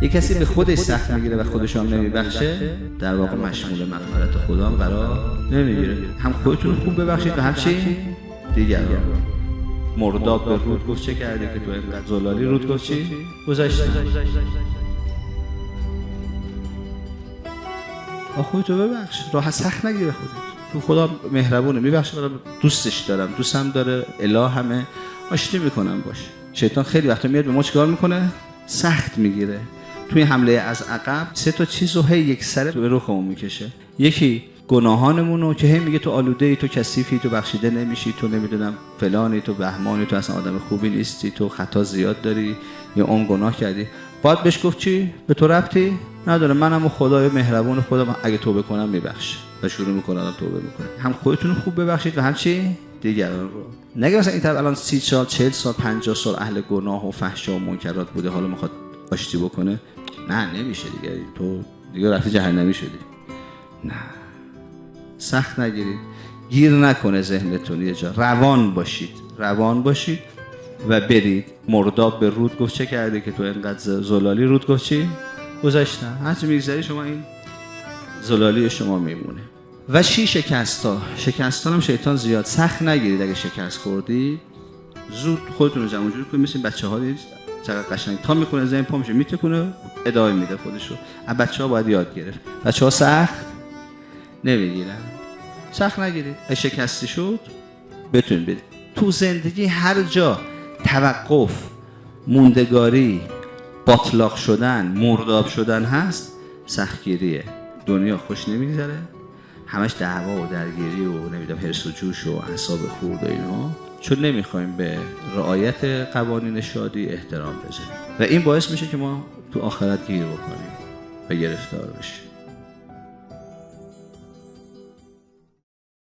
یک کسی به خودش سخت میگیره و خودش هم نمیبخشه، در واقع مشمول مغفرت خدا هم قرار نمیگیره. هم خودتون خوب ببخشید و هم چی؟ دیگران. مرداب به رود گفت چه کردی که تو اینقدر زلالی؟ رود گفت چی؟ گذشتن. خودتو ببخش، راه سخت نگیره خودت. تو خدا مهربونه، میبخشه، دوستش دارم، دوستم داره، اله همه آشتی میکنم باش. شیطان خیلی وقتا میاد به ما چیکار میکنه؟ سخت میگیره. توی حمله از عقب 3 تا چیزو هی یک سره به رخمون میکشه. یکی گناهانمونو که هی میگه تو آلوده ای، تو کثیفی، تو بخشیده نمیشی، تو نمیدونم فلانی، تو بهمانی، تو اصلا آدم خوبی نیستی، تو خطا زیاد داری یا اون گناه کردی. باید بهش گفت چی؟ به تو ربطی نداره، منم خدای مهربون خودم، اگه توبه کنم میبخشه. و شروع میکنه آدم توبه میکنه. هم خودتون خوب ببخشید و هم چی؟ دیگران رو. نگه مثلا این طرف الان 30 سال 40 سال 50 سال اهل گناه و فحشا و منکرات بوده، حالا میخواد آشتی بکنه. نه نمیشه دیگه، تو دیگه رفتی جهنمی شدی. نه، سخت نگیرید، گیر نکنه ذهنتون یه جا. روان باشید و برید. مرداب به رود گفت چه کردی که تو اینقدر زلالی؟ رود گفت چی؟ گذشتن. هرچی میگذری شما این زلالی شما میمونه. و شکستا هم شیطان زیاد سخت نگیرید. اگه شکست خوردی زود خودتون رو جمع جور کنید، مثل بچه‌ها چقدر قشنگ تا میکنه زمین پا میشه میتکونه ادامه میده خودشو. از بچه‌ها باید یاد گرفت. بچه‌ها سخت نمیگیرن. سخت نگیرید. اگه شکستی شد بتونید برید. تو زندگی هر جا توقف، موندگاری، باطلاق شدن، مرداب شدن هست، سختگیریه. دنیا خوش نمیگذره، همش دعوا و درگیری و نمیدونم حرص و جوش و اعصاب خورد و اینا، چون نمیخوایم به رعایت قوانین شادی احترام بذاریم و این باعث میشه که ما تو آخرت گیر بکنیم و گرفتار بشیم.